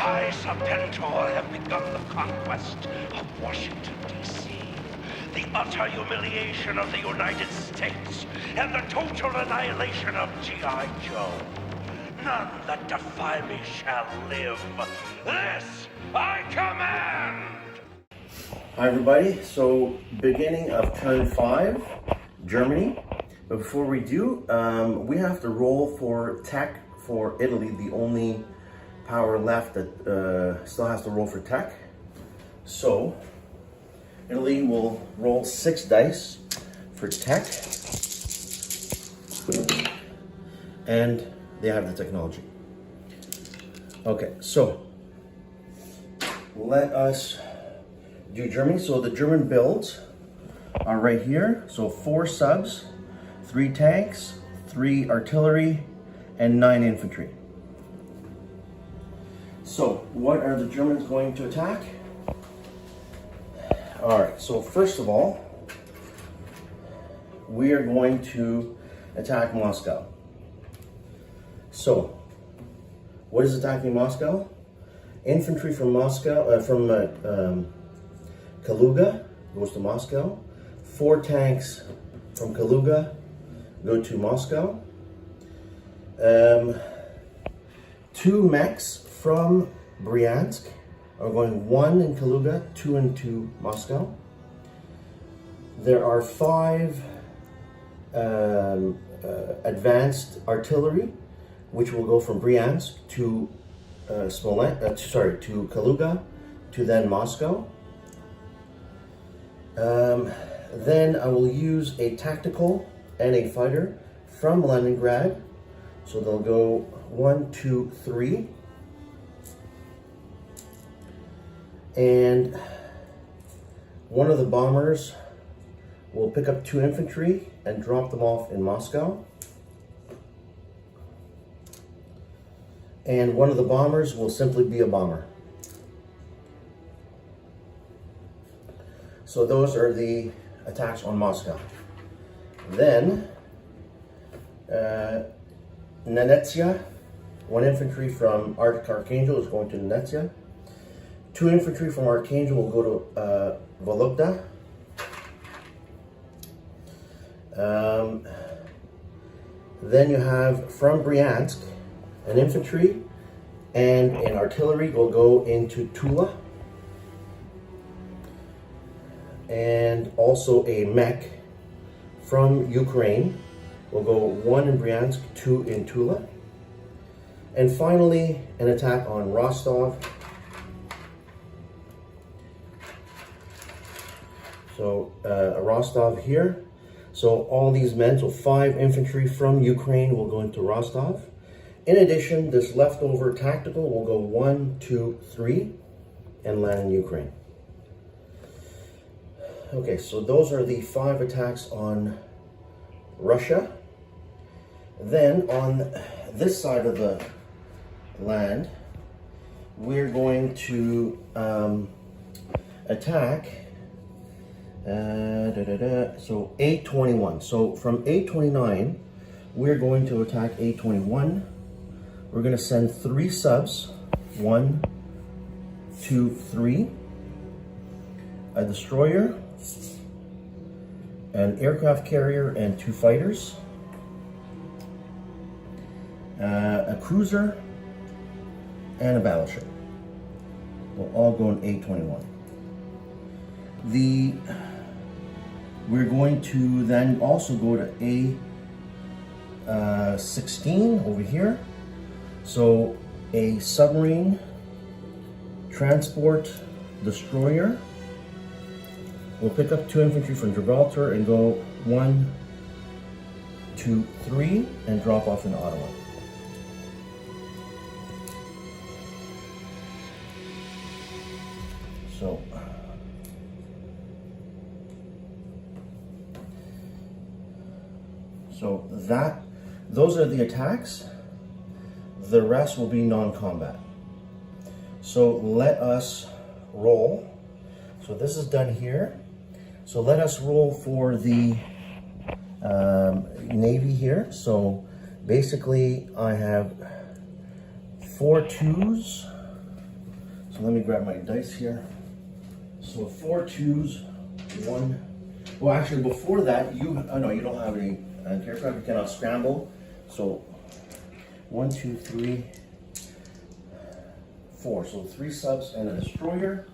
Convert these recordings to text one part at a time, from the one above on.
I, Serpentor, have begun the conquest of Washington, D.C., the utter humiliation of the United States, and the total annihilation of G.I. Joe. None that defy me shall live. This I command! Hi everybody, so beginning of turn 5, Germany. But before we do, we have to roll for tech for Italy, the only power left that still has to roll for tech. So, Italy will roll 6 dice for tech, and they have the technology. Okay, so let us do Germany. So the German builds are right here. So 4 subs, 3 tanks, 3 artillery, and 9 infantry. So what are the Germans going to attack? All right, so first of all, we are going to attack Moscow. So what is attacking Moscow? Infantry from Moscow, Kaluga goes to Moscow. 4 tanks from Kaluga go to Moscow. 2 mechs from Bryansk are going 1 in Kaluga, 2 into Moscow. There are 5 advanced artillery, which will go from Bryansk to to Kaluga, to then Moscow. Then I will use a tactical and a fighter from Leningrad. So they'll go 1, 2, 3. And one of the bombers will pick up 2 infantry and drop them off in Moscow. And one of the bombers will simply be a bomber. So those are the attacks on Moscow. Then, Nenetsia, 1 infantry from Archangel is going to Nenetsia. 2 infantry from Archangel will go to Vologda. Then you have from Bryansk, an infantry and an artillery will go into Tula. And also a mech from Ukraine will go 1 in Bryansk, 2 in Tula. And finally, an attack on Rostov. So Rostov here. So all these men, so 5 infantry from Ukraine will go into Rostov. In addition, this leftover tactical will go 1, 2, 3 and land in Ukraine. Okay, so those are the 5 attacks on Russia. Then on this side of the land, we're going to attack so 821. So from 829, we're going to attack 821. We're going to send 3 subs, 1, 2, 3, a destroyer, an aircraft carrier, and 2 fighters, a cruiser, and a battleship. Will all go in 821. We're going to then also go to A16 over here. So a submarine transport destroyer will pick up 2 infantry from Gibraltar and go 1, 2, 3 and drop off in Ottawa. So those are the attacks. The rest will be non-combat. So let us roll. So this is done here. So let us roll for the Navy here. So basically I have 4 2s So let me grab my dice here. So 4 twos, 1. Well, actually, before that, no, you don't have any aircraft. You cannot scramble. So 1, 2, 3, 4. So 3 subs and a destroyer.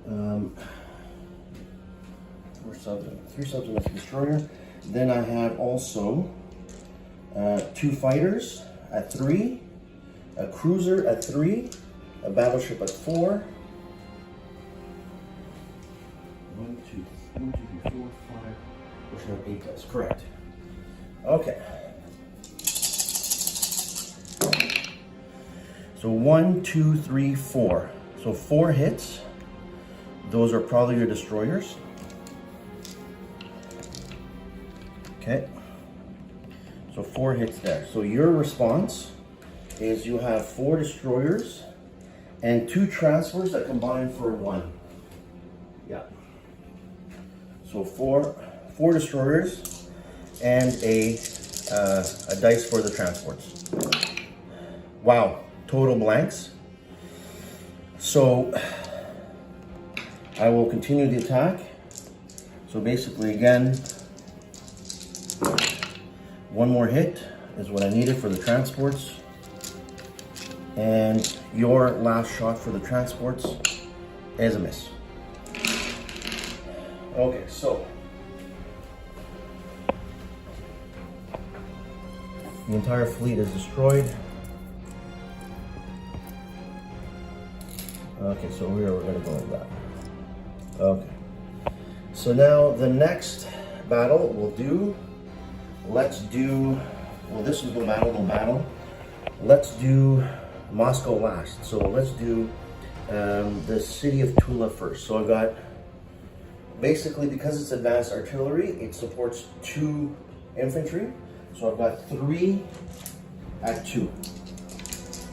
3 subs and a destroyer. Then I have also 2 fighters at 3, a cruiser at 3, a battleship at 4. 1, 2, 3, 4, 5. We should have 8 dice. Correct. Okay. So 1, 2, 3, 4. So 4 hits. Those are probably your destroyers. Okay. So 4 hits there. So your response is you have 4 destroyers and 2 transfers that combine for 1. Yeah. So 4 destroyers and a dice for the transports. Wow, total blanks. So I will continue the attack. So basically, again, 1 more hit is what I needed for the transports. And your last shot for the transports is a miss. Okay, so the entire fleet is destroyed. Okay, so we're going to go like that. Okay. So now the next battle we'll do, let's do, well, this is no battle. Let's do Moscow last. So let's do the city of Tula first. So I've got, basically, because it's advanced artillery, it supports 2 infantry. So I've got 3 at 2.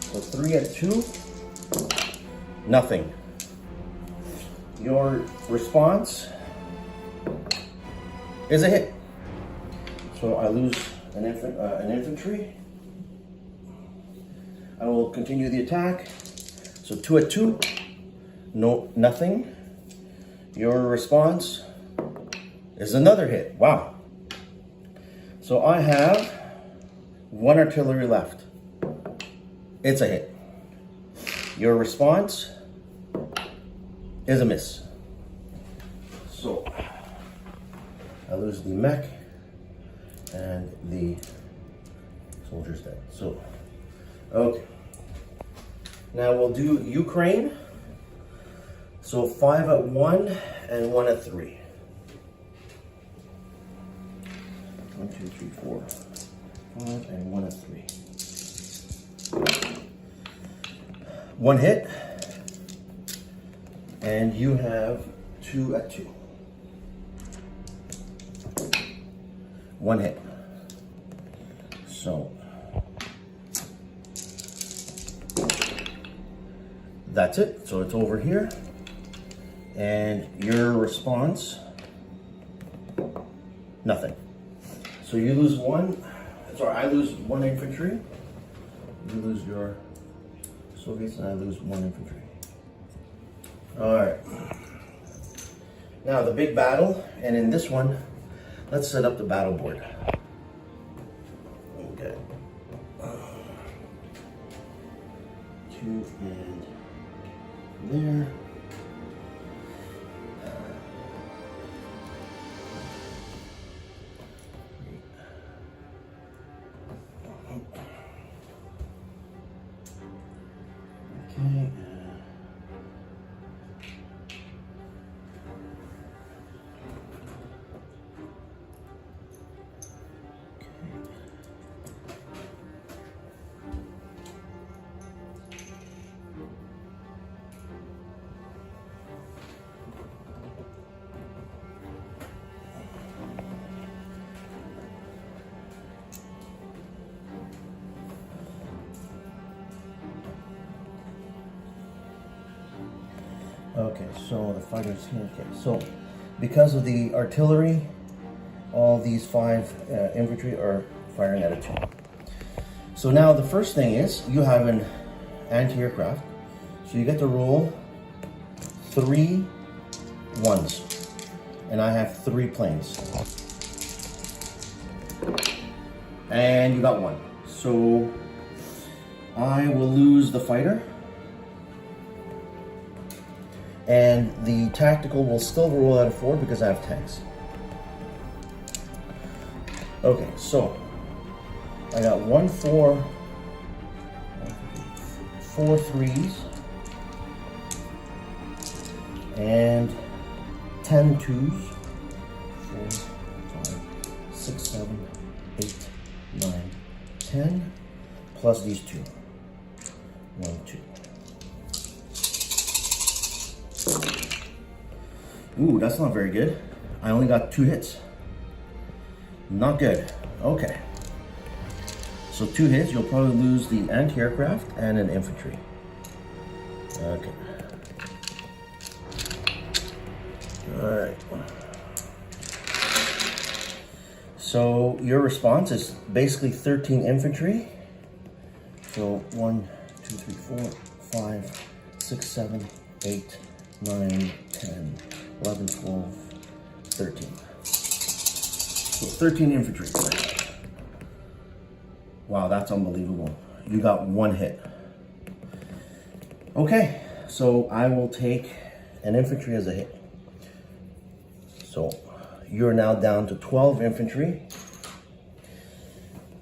So 3 at 2, nothing. Your response is a hit. So I lose an infantry. I will continue the attack. So 2 at 2, no, nothing. Your response is another hit. Wow. So I have 1 artillery left. It's a hit. Your response is a miss. So I lose the mech and the soldier's dead. So, okay. Now we'll do Ukraine. So 5 at 1 and 1 at 3. 1, 2, 3, 4, 5 and 1 at 3. 1 hit. And you have 2 at 2. 1 hit. So that's it. So it's over here. And your response, nothing. So you lose 1. Sorry, I lose 1 infantry. You lose your Soviets, and I lose 1 infantry. All right. Now the big battle, and in this one, let's set up the battle board. Okay. 2 and there. Okay. Okay, so the fighters here. Okay, so because of the artillery, all these 5 infantry are firing at a 2. So now the first thing is you have anti-aircraft. So you get to roll 3 ones. And I have 3 planes. And you got 1. So I will lose the fighter. And the tactical will still roll out of 4 because I have tanks. Okay, so I got 1 4, 4 3s, and 10 2s. 4, 5, 6, 7, 8, 9, 10, plus these 2. 1, 2. Ooh, that's not very good. I only got 2 hits. Not good. Okay. So 2 hits, you'll probably lose the anti-aircraft and an infantry. Okay. Alright. So your response is basically 13 infantry. So 1, 2, 3, 4, 5, 6, 7, 8, 9, 10, 11, 12, 13. So 13 infantry. Wow, that's unbelievable. You got 1 hit. Okay, so I will take an infantry as a hit. So you're now down to 12 infantry.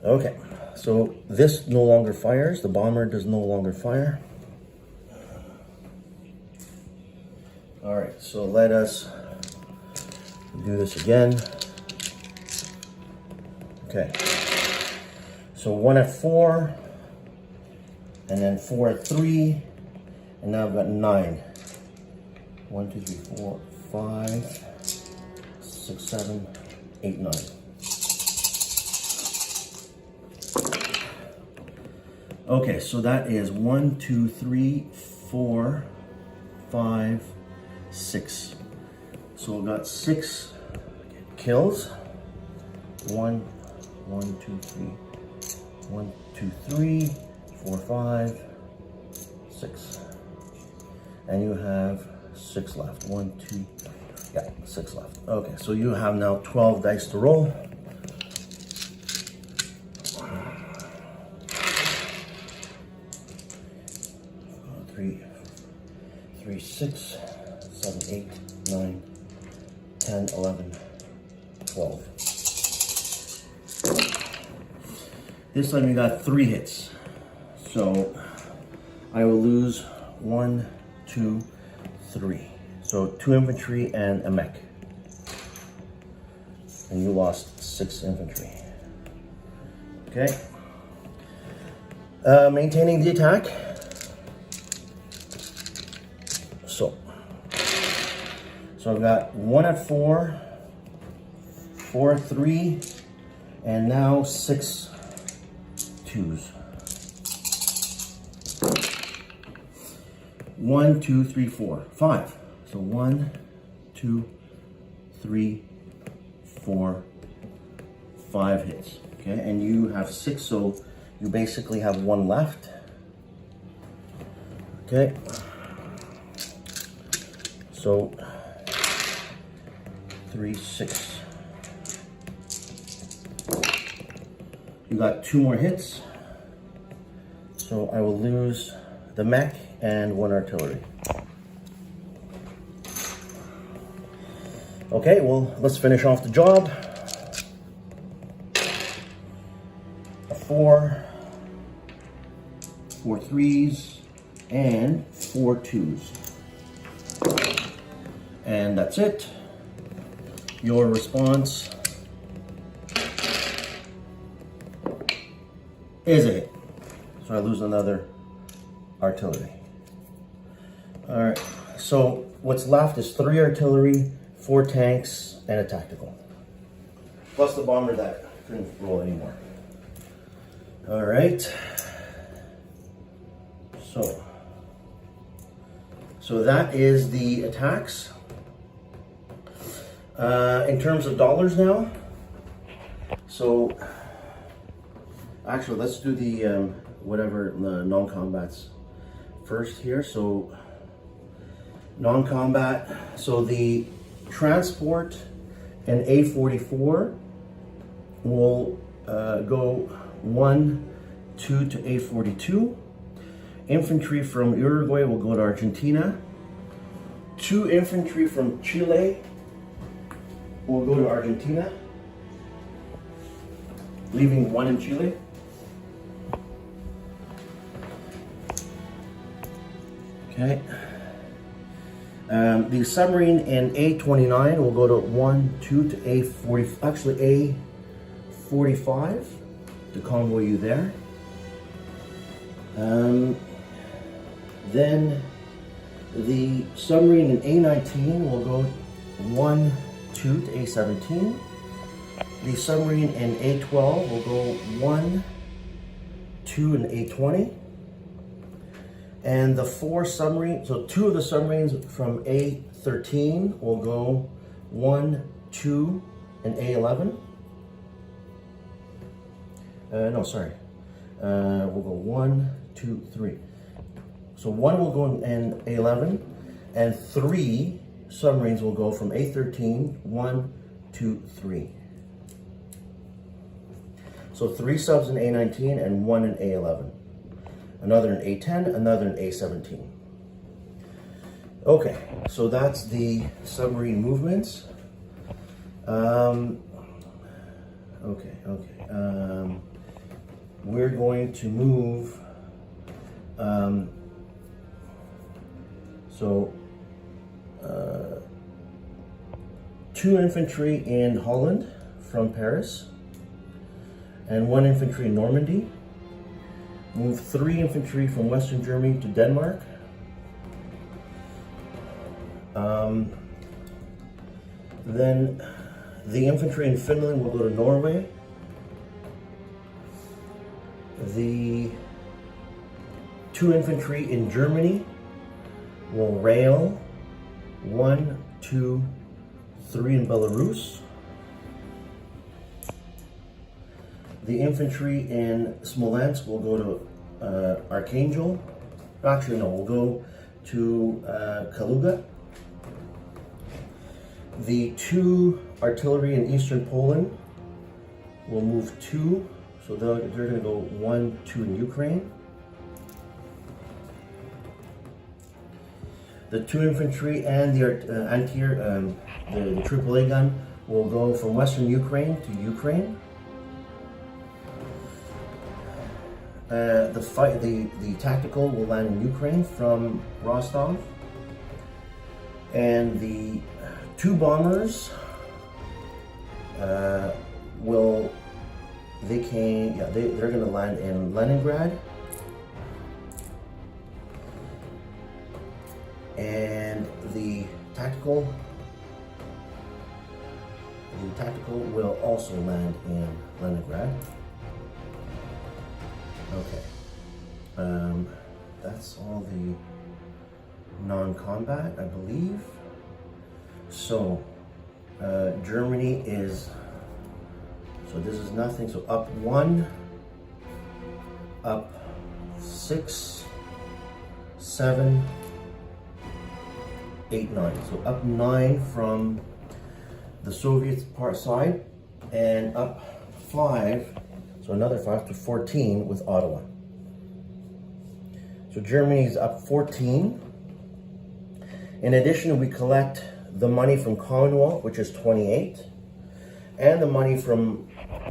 Okay, so this no longer fires. The bomber does no longer fire. All right, so let us do this again. Okay, so 1 at 4, and then 4 at 3, and now I've got 9. 1, 2, 3, 4, 5, 6, 7, 8, 9. Okay, so that is 1, 2, 3, 4, 5, 6. So I've got 6 kills. 1, 1, 2, 3, 1, 2, 3, 4, 5, 6. And you have 6 left. 1, 2, yeah, 6 left. Okay, so you have now 12 dice to roll. Three, 6, 7, 8, 9, 10, 11, 12. This time you got 3 hits. So I will lose 1, 2, 3. So 2 infantry and a mech. And you lost 6 infantry. Okay. Maintaining the attack. So I've got 1 at 4, 4 at 3, and now 6 2s. 1, 2, 3, 4, 5. So 1, 2, 3, 4, 5 hits. Okay, and you have 6, so you basically have 1 left. Okay. So 3, 6. You got 2 more hits. So I will lose the mech and 1 artillery. Okay, well, let's finish off the job. A 4, 4 3s, and 4 2s. And that's it. Your response is a hit. So I lose another artillery. All right, so what's left is 3 artillery, 4 tanks, and a tactical. Plus the bomber that couldn't roll anymore. All right. So that is the attacks. In terms of dollars now, so actually let's do the whatever the non-combats. first here. So non-combat. So the transport and A44 will go 1, 2 to A42. Infantry from Uruguay will go to Argentina. 2 infantry from Chile will go to Argentina, leaving 1 in Chile. Okay. The submarine in A29 will go to 1, 2 to A40, actually A45 to convoy you there. Then the submarine in A19 will go 1, 2 to A17. The submarine in A12 will go 1, 2 and A20. And the 4 submarines, so 2 of the submarines from A13 will go 1, 2 and A11. No, sorry. We'll go 1, 2, 3. So 1 will go in A11, and 3 submarines will go from A13, 1, 2, 3. So 3 subs in A19 and 1 in A11. Another in A10, another in A17. Okay, so that's the submarine movements. We're going to move. Two infantry in Holland from Paris, and 1 infantry in Normandy. Move 3 infantry from Western Germany to Denmark. Then the infantry in Finland will go to Norway. The 2 infantry in Germany will rail 1, 2, 3 in Belarus. The infantry in Smolensk will go to Archangel. Actually, no, we'll go to Kaluga. The 2 artillery in eastern Poland will move 2, so they're going to go 1, 2 in Ukraine. The 2 infantry and the the AAA gun will go from western Ukraine to Ukraine. The tactical will land in Ukraine from Rostov, and the 2 bombers they're going to land in Leningrad, and the tactical will also land in Leningrad. Okay, that's all the non-combat, I believe. So Germany is, so this is nothing, so up 1, up 6, 7, 8, 9. So up 9 from the Soviet part side, and up 5, so another 5 to 14 with Ottawa. So Germany is up 14. In addition, we collect the money from Commonwealth, which is 28, and the money from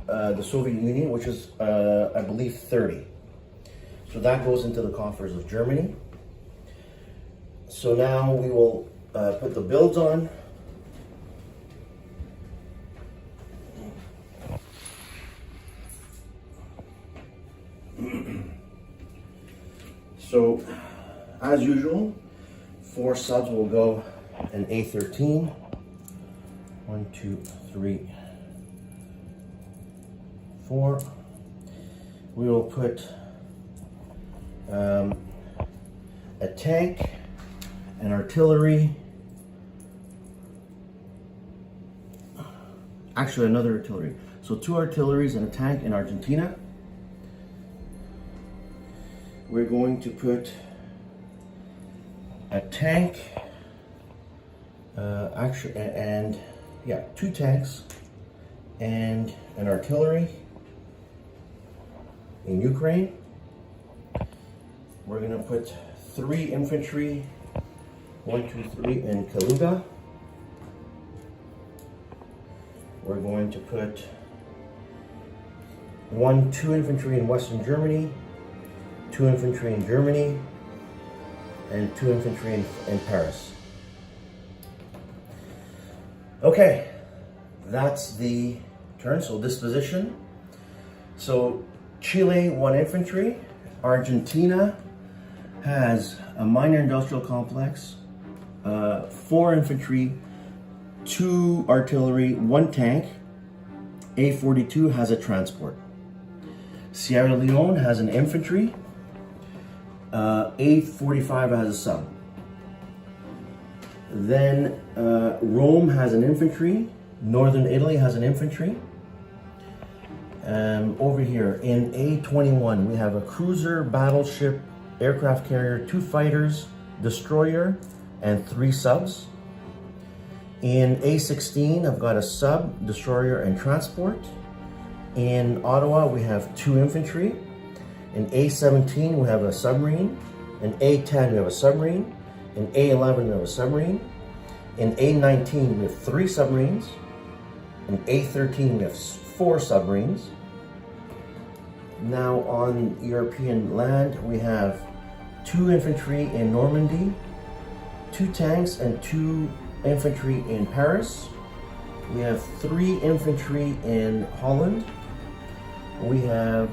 the Soviet Union, which is, I believe, 30. So that goes into the coffers of Germany. So now we will put the builds on. So, as usual, 4 subs will go in A13. 1, 2, 3, 4. We will put a tank, an artillery, actually another artillery. So 2 artilleries and a tank in Argentina. We're going to put a tank, two tanks and an artillery in Ukraine. We're gonna put 3 infantry, 1, 2, 3 in Kaluga. We're going to put 1, 2 infantry in Western Germany, 2 infantry in Germany, and 2 infantry in Paris. Okay, that's the turn. So disposition. So Chile, 1 infantry. Argentina has a minor industrial complex, 4 infantry, 2 artillery, 1 tank. A42 has a transport. Sierra Leone has an infantry. A45 has a sub. Then Rome has an infantry. Northern Italy has an infantry. Over here in A21 we have a cruiser, battleship, aircraft carrier, 2 fighters, destroyer, and 3 subs. In A16 I've got a sub, destroyer, and transport. In Ottawa we have 2 infantry. In A17 we have a submarine. In A10 we have a submarine. In A11 we have a submarine. In A19 we have 3 submarines. In A13 we have 4 submarines. Now on European land we have 2 infantry in Normandy, 2 tanks and 2 infantry in Paris. We have 3 infantry in Holland. We have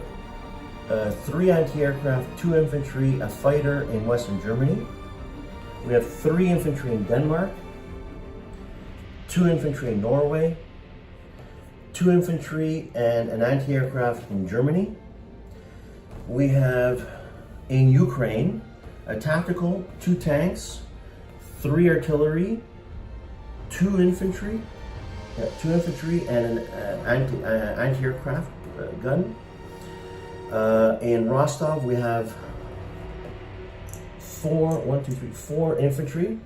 3 anti-aircraft, 2 infantry, a fighter in Western Germany. We have 3 infantry in Denmark, 2 infantry in Norway, 2 infantry and an anti-aircraft in Germany. We have in Ukraine a tactical, 2 tanks, 3 artillery, 2 infantry and an anti-aircraft gun. In Rostov we have 4 infantry.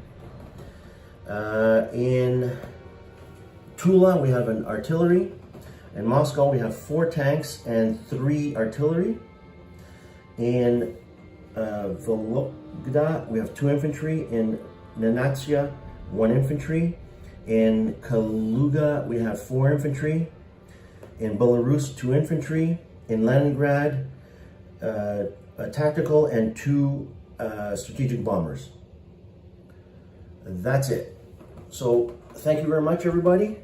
In Tula we have an artillery. In Moscow we have 4 tanks and 3 artillery. In Vologda we have 2 infantry. In Nenatsia 1 infantry. In Kaluga we have 4 infantry. In Belarus 2 infantry. In Leningrad a tactical and 2 strategic bombers. That's it. So thank you very much everybody.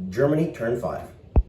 Germany, turn 5.